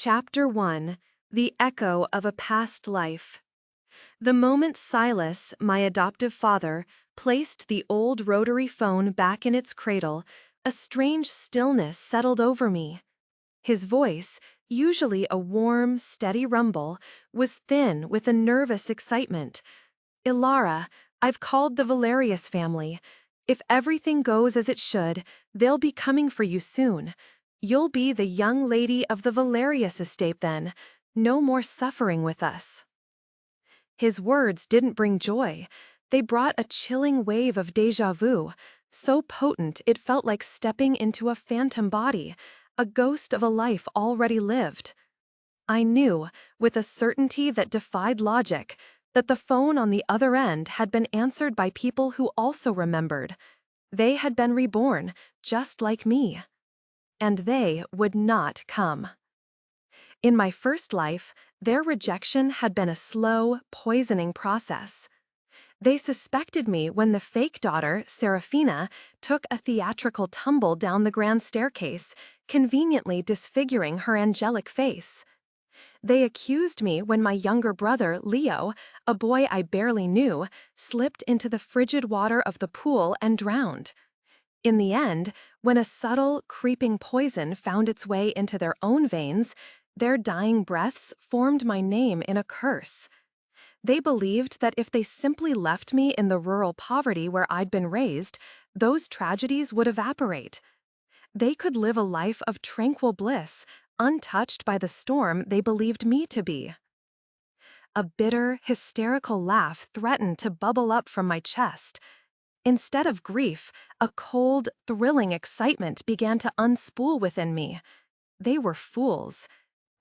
Chapter 1. The Echo of a Past Life. The moment Silas, my adoptive father, placed the old rotary phone back in its cradle, a strange stillness settled over me. His voice, usually a warm, steady rumble, was thin with a nervous excitement. "Elara, I've called the Valerius family. If everything goes as it should, they'll be coming for you soon. You'll be the young lady of the Valerius estate then. No more suffering with us." His words didn't bring joy. They brought a chilling wave of déjà vu, so potent it felt like stepping into a phantom body, a ghost of a life already lived. I knew, with a certainty that defied logic, that the phone on the other end had been answered by people who also remembered. They had been reborn, just like me. And they would not come. In my first life, their rejection had been a slow, poisoning process. They suspected me when the fake daughter, Seraphina, took a theatrical tumble down the grand staircase, conveniently disfiguring her angelic face. They accused me when my younger brother, Leo, a boy I barely knew, slipped into the frigid water of the pool and drowned. In the end, when a subtle, creeping poison found its way into their own veins, their dying breaths formed my name in a curse. They believed that if they simply left me in the rural poverty where I'd been raised, those tragedies would evaporate. They could live a life of tranquil bliss, untouched by the storm they believed me to be. A bitter, hysterical laugh threatened to bubble up from my chest. Instead of grief, a cold, thrilling excitement began to unspool within me. They were fools.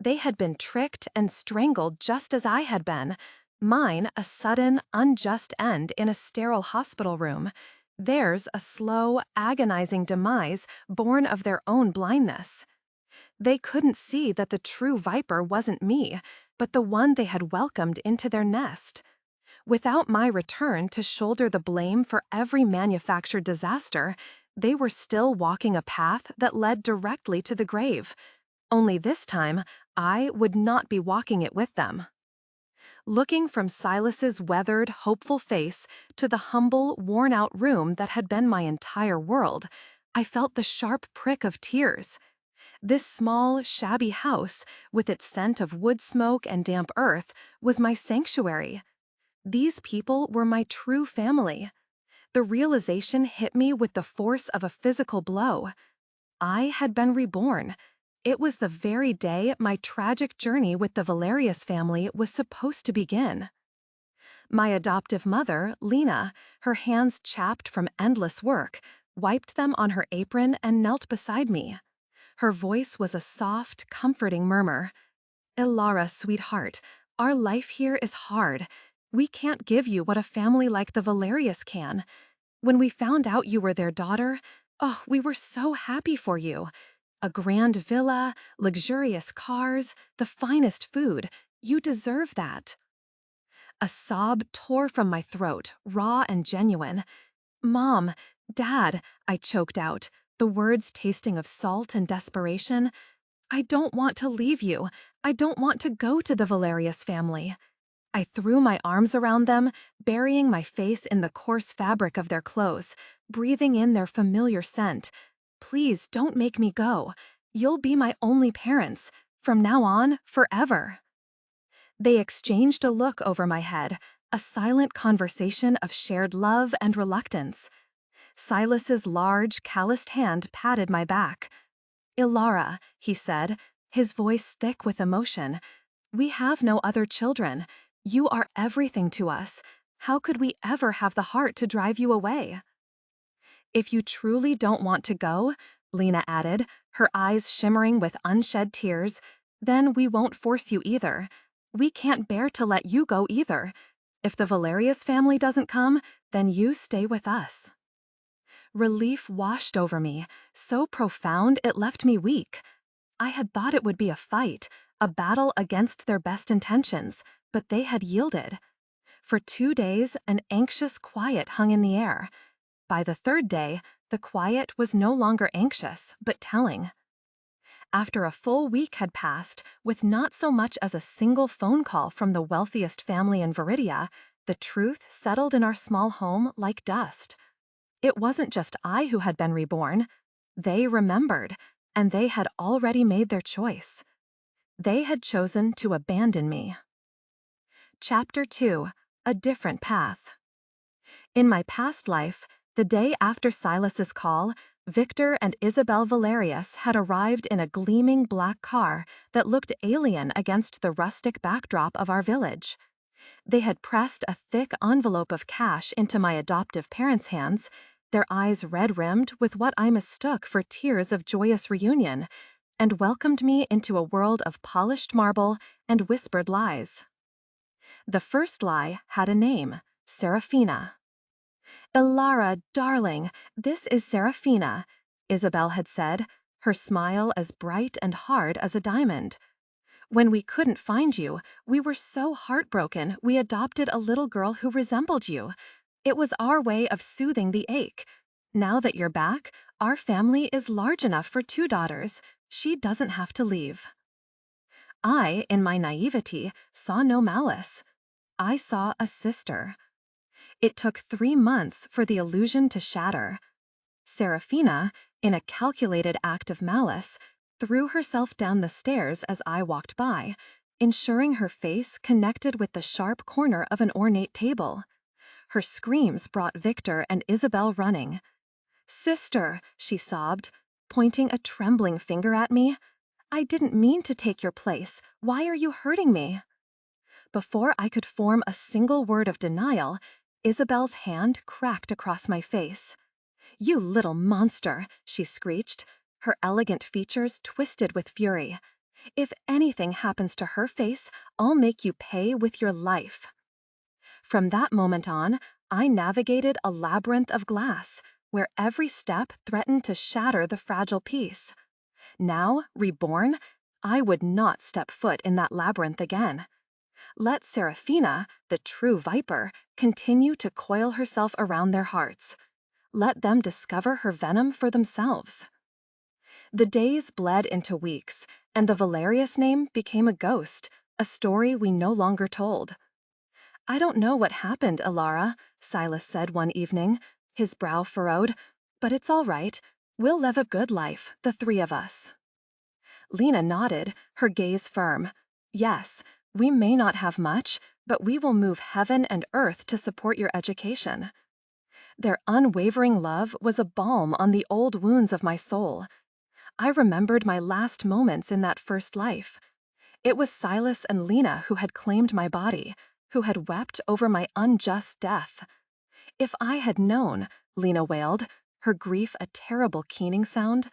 They had been tricked and strangled just as I had been. Mine a sudden, unjust end in a sterile hospital room. Theirs a slow, agonizing demise born of their own blindness. They couldn't see that the true viper wasn't me, but the one they had welcomed into their nest. Without my return to shoulder the blame for every manufactured disaster, they were still walking a path that led directly to the grave. Only this time, I would not be walking it with them. Looking from Silas's weathered, hopeful face to the humble, worn-out room that had been my entire world, I felt the sharp prick of tears. This small, shabby house, with its scent of wood smoke and damp earth, was my sanctuary. These people were my true family. The realization hit me with the force of a physical blow. I had been reborn. It was the very day my tragic journey with the Valerius family was supposed to begin. My adoptive mother, Lena, her hands chapped from endless work, wiped them on her apron and knelt beside me. Her voice was a soft, comforting murmur. "Elara, sweetheart, our life here is hard. We can't give you what a family like the Valerius can. When we found out you were their daughter, oh, we were so happy for you. A grand villa, luxurious cars, the finest food. You deserve that." A sob tore from my throat, raw and genuine. "Mom, Dad," I choked out, the words tasting of salt and desperation. "I don't want to leave you. I don't want to go to the Valerius family." I threw my arms around them, burying my face in the coarse fabric of their clothes, breathing in their familiar scent. "Please don't make me go. You'll be my only parents, from now on, forever." They exchanged a look over my head, a silent conversation of shared love and reluctance. Silas's large, calloused hand patted my back. "Elara," he said, his voice thick with emotion, "we have no other children. You are everything to us. How could we ever have the heart to drive you away?" "If you truly don't want to go," Lena added, her eyes shimmering with unshed tears, "then we won't force you either. We can't bear to let you go either. If the Valerius family doesn't come, then you stay with us." Relief washed over me, so profound it left me weak. I had thought it would be a fight, a battle against their best intentions, but they had yielded. For 2 days, an anxious quiet hung in the air. By the third day, the quiet was no longer anxious, but telling. After a full week had passed, with not so much as a single phone call from the wealthiest family in Viridia, the truth settled in our small home like dust. It wasn't just I who had been reborn. They remembered, and they had already made their choice. They had chosen to abandon me. Chapter 2: A Different Path. In my past life, the day after Silas's call, Victor and Isabel Valerius had arrived in a gleaming black car that looked alien against the rustic backdrop of our village. They had pressed a thick envelope of cash into my adoptive parents' hands, their eyes red-rimmed with what I mistook for tears of joyous reunion, and welcomed me into a world of polished marble and whispered lies. The first lie had a name: Seraphina. "Elara, darling, this is Seraphina," Isabel had said, her smile as bright and hard as a diamond. "When we couldn't find you, we were so heartbroken we adopted a little girl who resembled you. It was our way of soothing the ache. Now that you're back, our family is large enough for 2 daughters. She doesn't have to leave." I, in my naivety, saw no malice. I saw a sister. It took 3 months for the illusion to shatter. Seraphina, in a calculated act of malice, threw herself down the stairs as I walked by, ensuring her face connected with the sharp corner of an ornate table. Her screams brought Victor and Isabel running. "Sister," she sobbed, pointing a trembling finger at me, "I didn't mean to take your place. Why are you hurting me?" Before I could form a single word of denial, Isabel's hand cracked across my face. "You little monster," she screeched, her elegant features twisted with fury. "If anything happens to her face, I'll make you pay with your life." From that moment on, I navigated a labyrinth of glass, where every step threatened to shatter the fragile piece. Now, reborn, I would not step foot in that labyrinth again. Let Seraphina, the true viper, continue to coil herself around their hearts. Let them discover her venom for themselves. The days bled into weeks, and the Valerius name became a ghost, a story we no longer told. "I don't know what happened, Elara," Silas said one evening, his brow furrowed, "but it's all right. We'll live a good life, the 3 of us." Lena nodded, her gaze firm. "Yes, we may not have much, but we will move heaven and earth to support your education." Their unwavering love was a balm on the old wounds of my soul. I remembered my last moments in that first life. It was Silas and Lena who had claimed my body, who had wept over my unjust death. "If I had known," Lena wailed, her grief a terrible keening sound,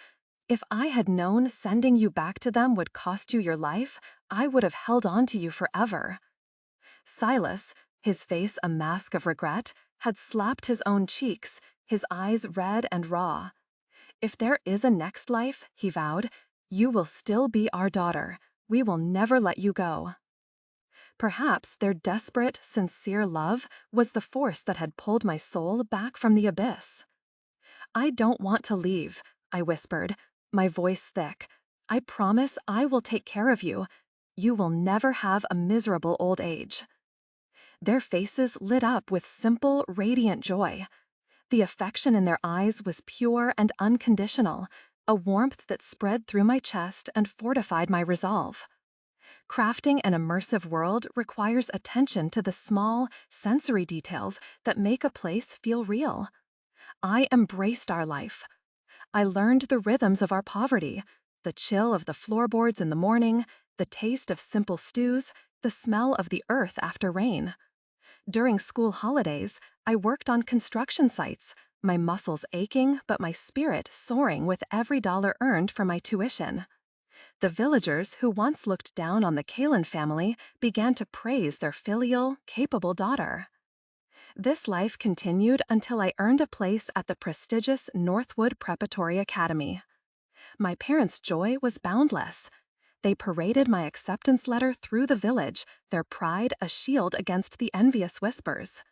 "if I had known sending you back to them would cost you your life, I would have held on to you forever." Silas, his face a mask of regret, had slapped his own cheeks, his eyes red and raw. "If there is a next life," he vowed, "you will still be our daughter. We will never let you go." Perhaps their desperate, sincere love was the force that had pulled my soul back from the abyss. "I don't want to leave," I whispered, my voice thick. "I promise I will take care of you. You will never have a miserable old age." Their faces lit up with simple, radiant joy. The affection in their eyes was pure and unconditional, a warmth that spread through my chest and fortified my resolve. Crafting an immersive world requires attention to the small, sensory details that make a place feel real. I embraced our life. I learned the rhythms of our poverty, the chill of the floorboards in the morning, the taste of simple stews, the smell of the earth after rain. During school holidays, I worked on construction sites, my muscles aching but my spirit soaring with every dollar earned for my tuition. The villagers who once looked down on the Kalin family began to praise their filial, capable daughter. This life continued until I earned a place at the prestigious Northwood Preparatory Academy. My parents' joy was boundless. They paraded my acceptance letter through the village, their pride a shield against the envious whispers.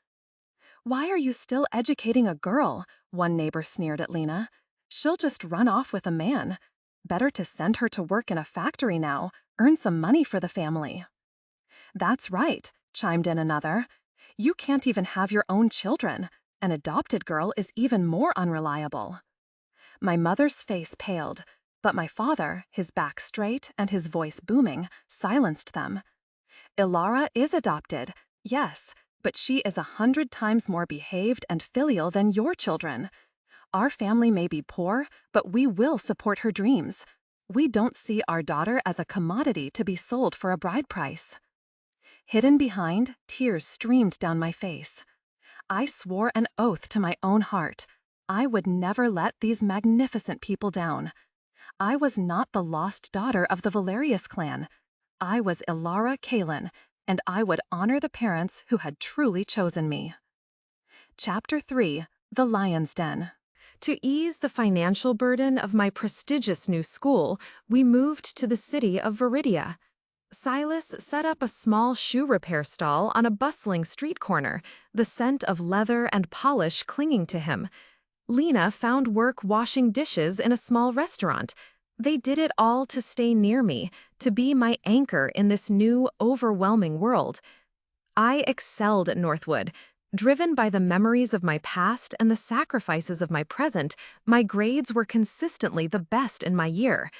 "Why are you still educating a girl?" one neighbor sneered at Lena. "She'll just run off with a man. Better to send her to work in a factory now, earn some money for the family." "That's right," chimed in another. "You can't even have your own children. An adopted girl is even more unreliable." My mother's face paled, but my father, his back straight and his voice booming, silenced them. "Elara is adopted, yes, but she is 100 times more behaved and filial than your children. Our family may be poor, but we will support her dreams. We don't see our daughter as a commodity to be sold for a bride price." Hidden behind, tears streamed down my face. I swore an oath to my own heart. I would never let these magnificent people down. I was not the lost daughter of the Valerius clan. I was Elara Kalin, and I would honor the parents who had truly chosen me. Chapter 3: The Lion's Den. To ease the financial burden of my prestigious new school, we moved to the city of Viridia. Silas set up a small shoe repair stall on a bustling street corner, the scent of leather and polish clinging to him. Lena found work washing dishes in a small restaurant. They did it all to stay near me, to be my anchor in this new, overwhelming world. I excelled at Northwood. Driven by the memories of my past and the sacrifices of my present, my grades were consistently the best in my year.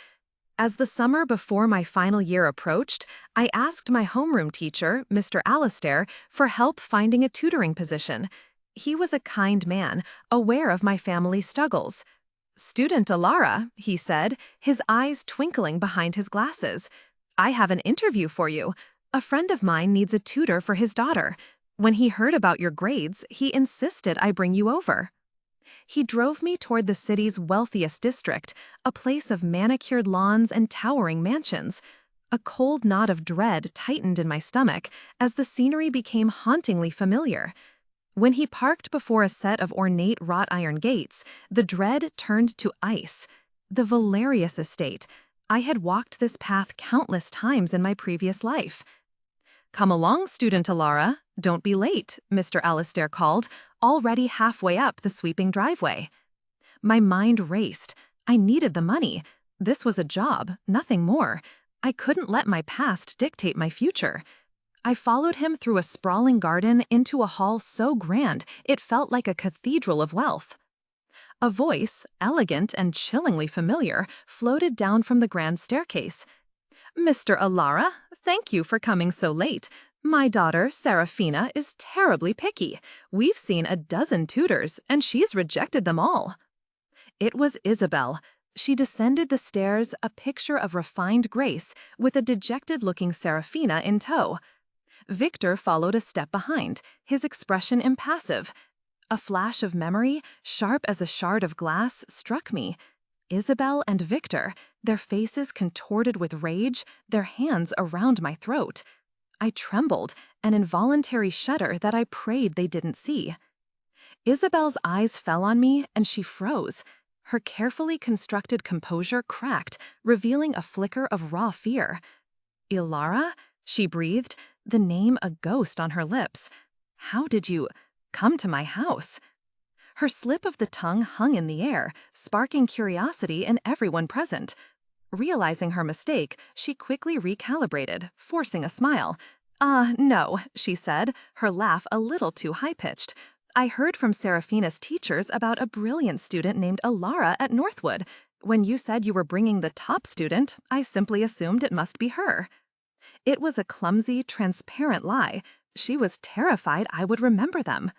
As the summer before my final year approached, I asked my homeroom teacher, Mr. Alastair, for help finding a tutoring position. He was a kind man, aware of my family's struggles. "Student Elara," he said, his eyes twinkling behind his glasses. "I have an interview for you. A friend of mine needs a tutor for his daughter. When he heard about your grades, he insisted I bring you over." He drove me toward the city's wealthiest district, a place of manicured lawns and towering mansions. A cold knot of dread tightened in my stomach as the scenery became hauntingly familiar. When he parked before a set of ornate wrought iron gates, the dread turned to ice. The Valerius estate. I had walked this path countless times in my previous life. "Come along, student Elara. Don't be late," Mr. Alastair called, already halfway up the sweeping driveway. My mind raced. I needed the money. This was a job, nothing more. I couldn't let my past dictate my future. I followed him through a sprawling garden into a hall so grand it felt like a cathedral of wealth. A voice, elegant and chillingly familiar, floated down from the grand staircase. "Mr. Elara, thank you for coming so late. My daughter, Seraphina, is terribly picky. We've seen a dozen tutors, and she's rejected them all." It was Isabel. She descended the stairs, a picture of refined grace, with a dejected-looking Seraphina in tow. Victor followed a step behind, his expression impassive. A flash of memory, sharp as a shard of glass, struck me. Isabel and Victor, their faces contorted with rage, their hands around my throat. I trembled, an involuntary shudder that I prayed they didn't see. Isabel's eyes fell on me, and she froze. Her carefully constructed composure cracked, revealing a flicker of raw fear. "Elara?" she breathed, the name a ghost on her lips. "How did you come to my house?" Her slip of the tongue hung in the air, sparking curiosity in everyone present. Realizing her mistake, she quickly recalibrated, forcing a smile. No," she said, her laugh a little too high-pitched. "I heard from Seraphina's teachers about a brilliant student named Elara at Northwood. When you said you were bringing the top student, I simply assumed it must be her." It was a clumsy, transparent lie. She was terrified I would remember them.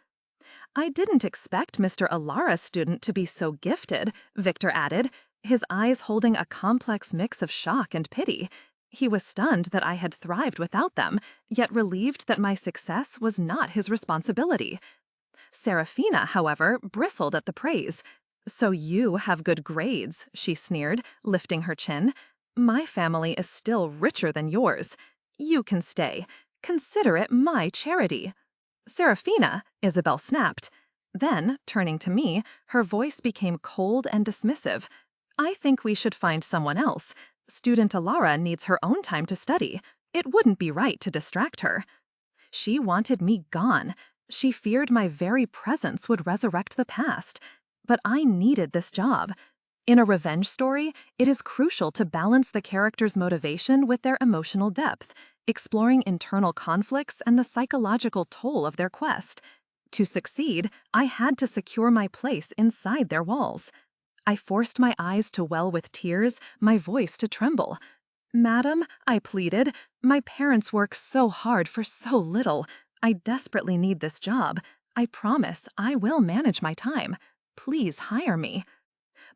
"I didn't expect Mr. Elara's student to be so gifted," Victor added, his eyes holding a complex mix of shock and pity. He was stunned that I had thrived without them, yet relieved that my success was not his responsibility. Seraphina, however, bristled at the praise. "So you have good grades," she sneered, lifting her chin. "My family is still richer than yours. You can stay. Consider it my charity." "Seraphina," Isabel snapped. Then, turning to me, her voice became cold and dismissive. "I think we should find someone else. Student Elara needs her own time to study. It wouldn't be right to distract her." She wanted me gone. She feared my very presence would resurrect the past. But I needed this job. In a revenge story, it is crucial to balance the character's motivation with their emotional depth, exploring internal conflicts and the psychological toll of their quest. To succeed, I had to secure my place inside their walls. I forced my eyes to well with tears, my voice to tremble. "Madam," I pleaded, "my parents work so hard for so little. I desperately need this job. I promise I will manage my time. Please hire me."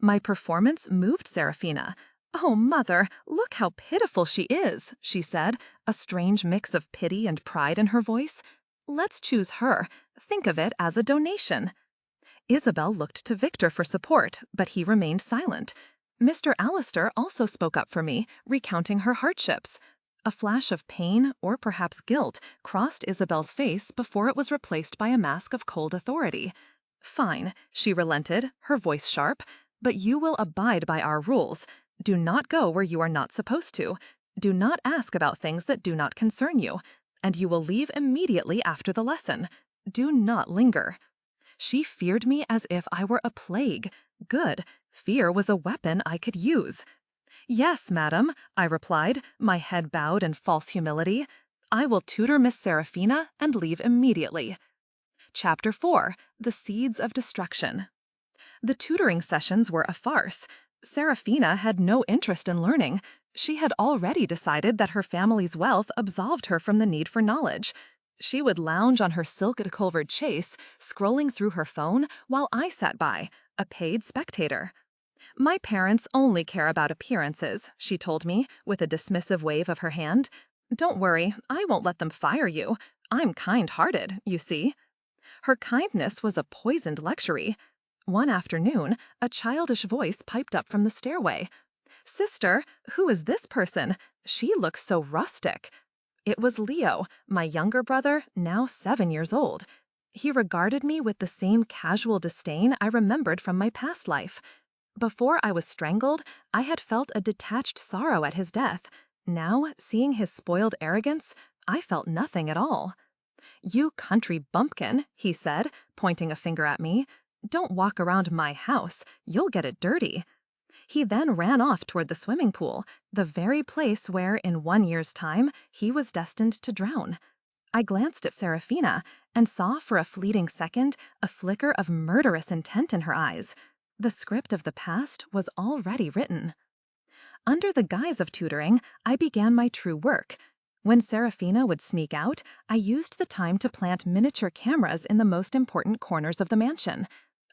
My performance moved Seraphina. "Oh, Mother, look how pitiful she is," she said, a strange mix of pity and pride in her voice. "Let's choose her. Think of it as a donation." Isabel looked to Victor for support, but he remained silent. Mr. Allister also spoke up for me, recounting her hardships. A flash of pain, or perhaps guilt, crossed Isabel's face before it was replaced by a mask of cold authority. "Fine," she relented, her voice sharp, "but you will abide by our rules. Do not go where you are not supposed to. Do not ask about things that do not concern you. And you will leave immediately after the lesson. Do not linger." She feared me as if I were a plague. Good. Fear was a weapon I could use. "Yes, madam," I replied, my head bowed in false humility. "I will tutor Miss Seraphina and leave immediately." Chapter 4. The Seeds of Destruction. The tutoring sessions were a farce. Seraphina had no interest in learning. She had already decided that her family's wealth absolved her from the need for knowledge. She would lounge on her silk-covered chaise, scrolling through her phone, while I sat by, a paid spectator. "My parents only care about appearances," she told me, with a dismissive wave of her hand. "Don't worry, I won't let them fire you. I'm kind-hearted, you see." Her kindness was a poisoned luxury. One afternoon, a childish voice piped up from the stairway. "Sister, who is this person? She looks so rustic." It was Leo, my younger brother, now 7 years old. He regarded me with the same casual disdain I remembered from my past life. Before I was strangled, I had felt a detached sorrow at his death. Now, seeing his spoiled arrogance, I felt nothing at all. "You country bumpkin," he said, pointing a finger at me. "Don't walk around my house. You'll get it dirty." He then ran off toward the swimming pool, the very place where, in 1 year's time, he was destined to drown. I glanced at Seraphina and saw for a fleeting second a flicker of murderous intent in her eyes. The script of the past was already written. Under the guise of tutoring, I began my true work. When Seraphina would sneak out, I used the time to plant miniature cameras in the most important corners of the mansion.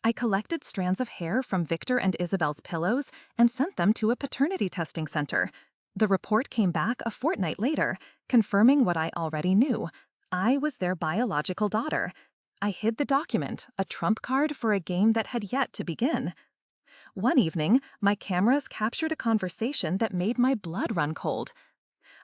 I collected strands of hair from Victor and Isabel's pillows and sent them to a paternity testing center. The report came back a fortnight later, confirming what I already knew. I was their biological daughter. I hid the document, a trump card for a game that had yet to begin. One evening, my cameras captured a conversation that made my blood run cold.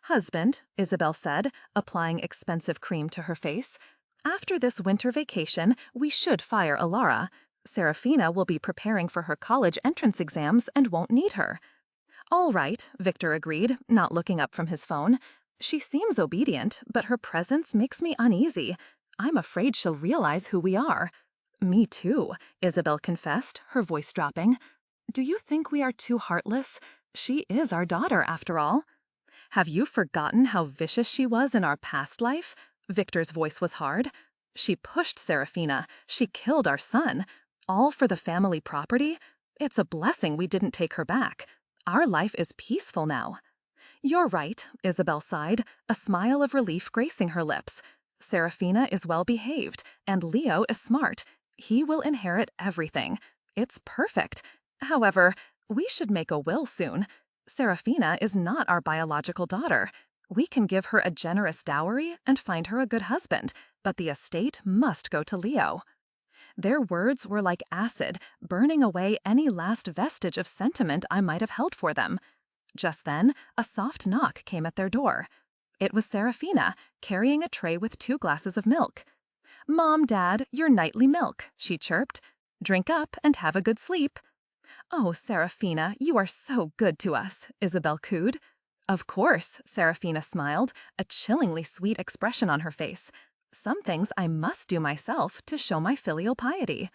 "Husband," Isabel said, applying expensive cream to her face, "after this winter vacation, we should fire Elara. Seraphina will be preparing for her college entrance exams and won't need her." "All right," Victor agreed, not looking up from his phone. "She seems obedient, but her presence makes me uneasy. I'm afraid she'll realize who we are." "Me too," Isabel confessed, her voice dropping. "Do you think we are too heartless? She is our daughter, after all." "Have you forgotten how vicious she was in our past life?" Victor's voice was hard. "She pushed Seraphina. She killed our son. All for the family property? It's a blessing we didn't take her back. Our life is peaceful now." "You're right," Isabel sighed, a smile of relief gracing her lips. "Seraphina is well behaved, and Leo is smart. He will inherit everything. It's perfect. However, we should make a will soon. Seraphina is not our biological daughter. We can give her a generous dowry and find her a good husband, but the estate must go to Leo." Their words were like acid, burning away any last vestige of sentiment I might have held for them. Just then, a soft knock came at their door. It was Seraphina, carrying a tray with 2 glasses of milk. "Mom, Dad, your nightly milk," she chirped. "Drink up and have a good sleep." "Oh, Seraphina, you are so good to us," Isabel cooed. "Of course," Seraphina smiled, a chillingly sweet expression on her face. "Some things I must do myself to show my filial piety."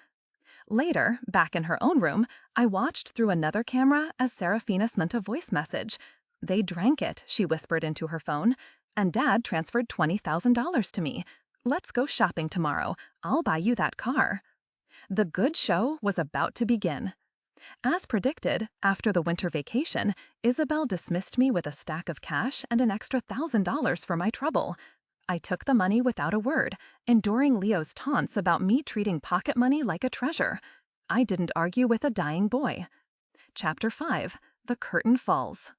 Later, back in her own room, I watched through another camera as Seraphina sent a voice message. "They drank it," she whispered into her phone, "and Dad transferred $20,000 to me. Let's go shopping tomorrow. I'll buy you that car." The good show was about to begin. As predicted, after the winter vacation, Isabel dismissed me with a stack of cash and an extra $1,000 for my trouble. I took the money without a word, enduring Leo's taunts about me treating pocket money like a treasure. I didn't argue with a dying boy. Chapter 5. The Curtain Falls.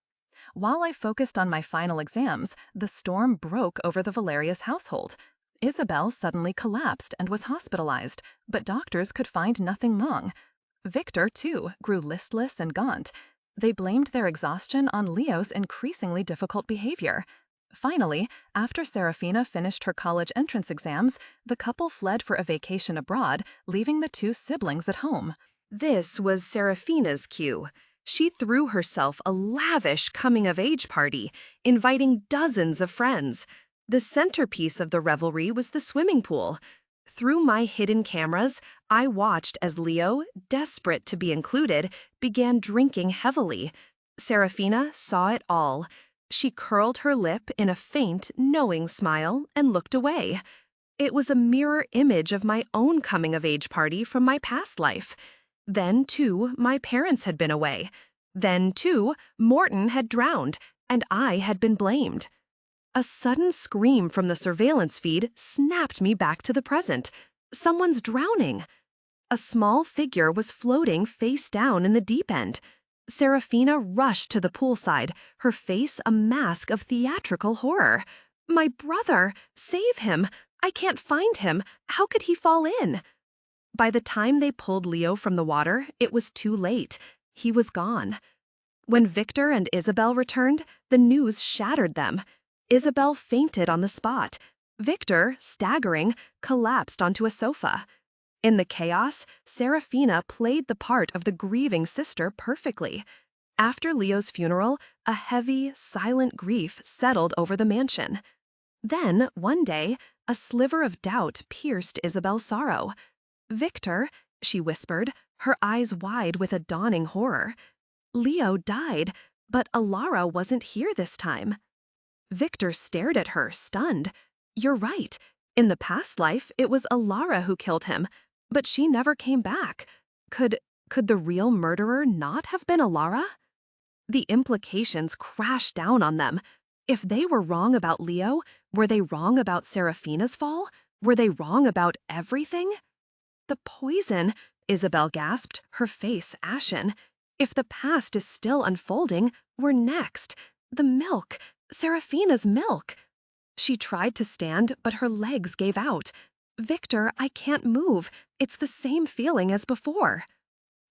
While I focused on my final exams, the storm broke over the Valerius household. Isabel suddenly collapsed and was hospitalized, but doctors could find nothing wrong. Victor, too, grew listless and gaunt. They blamed their exhaustion on Leo's increasingly difficult behavior. Finally, after Seraphina finished her college entrance exams, the couple fled for a vacation abroad, leaving the two siblings at home. This was Seraphina's cue. She threw herself a lavish coming-of-age party, inviting dozens of friends. The centerpiece of the revelry was the swimming pool. Through my hidden cameras, I watched as Leo, desperate to be included, began drinking heavily. Seraphina saw it all. She curled her lip in a faint, knowing smile and looked away. It was a mirror image of my own coming-of-age party from my past life. Then, too, my parents had been away. Then, too, Morton had drowned, and I had been blamed. A sudden scream from the surveillance feed snapped me back to the present. Someone's drowning. A small figure was floating face down in the deep end. Seraphina rushed to the poolside, her face a mask of theatrical horror. "My brother! Save him! I can't find him! How could he fall in?" By the time they pulled Leo from the water, it was too late. He was gone. When Victor and Isabel returned, the news shattered them. Isabel fainted on the spot. Victor, staggering, collapsed onto a sofa. In the chaos, Seraphina played the part of the grieving sister perfectly. After Leo's funeral, a heavy, silent grief settled over the mansion. Then, one day, a sliver of doubt pierced Isabel's sorrow. "Victor," she whispered, her eyes wide with a dawning horror. "Leo died, but Elara wasn't here this time." Victor stared at her, stunned. "You're right. In the past life, it was Elara who killed him, but she never came back. Could the real murderer not have been Elara?" The implications crashed down on them. If they were wrong about Leo, were they wrong about Seraphina's fall? Were they wrong about everything? "The poison," Isabel gasped, her face ashen. "If the past is still unfolding, we're next. The milk. Seraphina's milk." She tried to stand, but her legs gave out. "Victor, I can't move. It's the same feeling as before."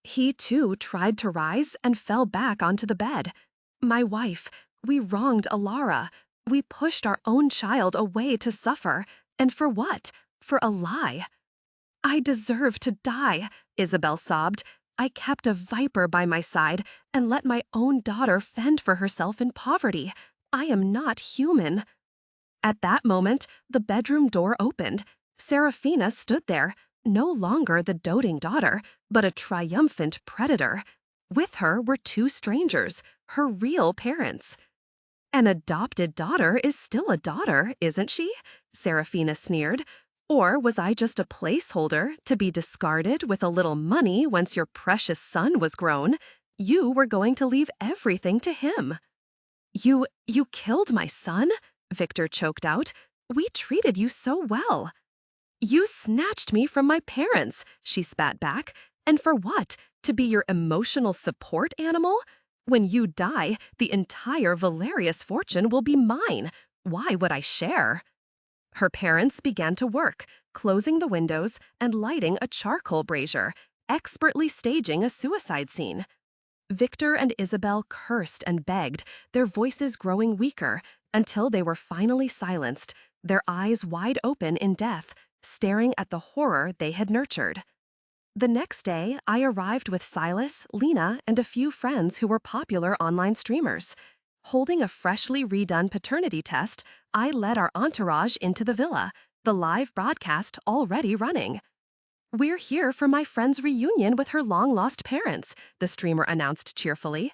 He, too, tried to rise and fell back onto the bed. "My wife, we wronged Elara. We pushed our own child away to suffer. And for what? For a lie." "I deserve to die," Isabel sobbed. "I kept a viper by my side and let my own daughter fend for herself in poverty. I am not human." At that moment, the bedroom door opened. Seraphina stood there, no longer the doting daughter, but a triumphant predator. With her were two strangers, her real parents. "An adopted daughter is still a daughter, isn't she?" Seraphina sneered. "Or was I just a placeholder to be discarded with a little money once your precious son was grown? You were going to leave everything to him." You killed my son?" Victor choked out. "We treated you so well." "You snatched me from my parents," she spat back. "And for what? To be your emotional support animal? When you die, the entire Valerius fortune will be mine. Why would I share?" Her parents began to work, closing the windows and lighting a charcoal brazier, expertly staging a suicide scene. Victor and Isabel cursed and begged, their voices growing weaker, until they were finally silenced, their eyes wide open in death, staring at the horror they had nurtured. The next day, I arrived with Silas, Lena, and a few friends who were popular online streamers. Holding a freshly redone paternity test, I led our entourage into the villa, the live broadcast already running. We're here for my friend's reunion with her long-lost parents, the streamer announced cheerfully.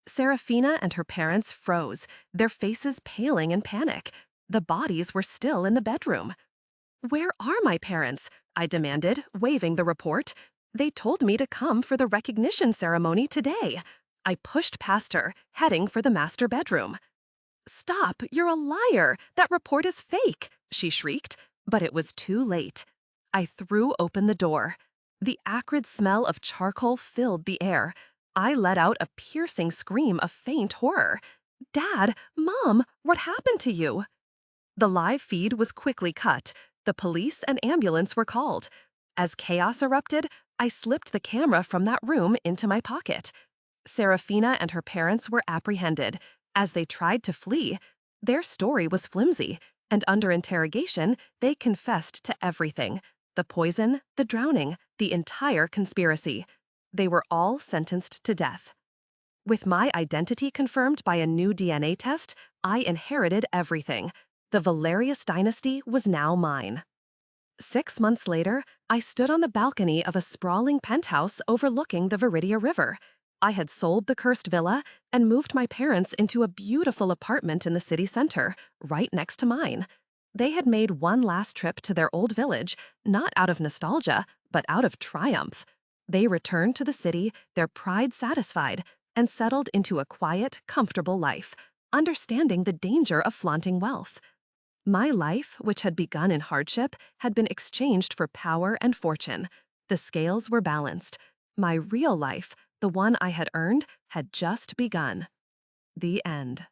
Seraphina and her parents froze, their faces paling in panic. The bodies were still in the bedroom. Where are my parents? I demanded, waving the report. They told me to come for the recognition ceremony today. I pushed past her, heading for the master bedroom. Stop, you're a liar. That report is fake, she shrieked, but it was too late. I threw open the door. The acrid smell of charcoal filled the air. I let out a piercing scream of faint horror. Dad, Mom, what happened to you? The live feed was quickly cut. The police and ambulance were called. As chaos erupted, I slipped the camera from that room into my pocket. Seraphina and her parents were apprehended. As they tried to flee, their story was flimsy, and under interrogation, they confessed to everything: the poison, the drowning, the entire conspiracy. They were all sentenced to death. With my identity confirmed by a new DNA test, I inherited everything. The Valerius dynasty was now mine. 6 months later, I stood on the balcony of a sprawling penthouse overlooking the Viridia River. I had sold the cursed villa and moved my parents into a beautiful apartment in the city center, right next to mine. They had made one last trip to their old village, not out of nostalgia, but out of triumph. They returned to the city, their pride satisfied, and settled into a quiet, comfortable life, understanding the danger of flaunting wealth. My life, which had begun in hardship, had been exchanged for power and fortune. The scales were balanced. My real life, the one I had earned, had just begun. The end.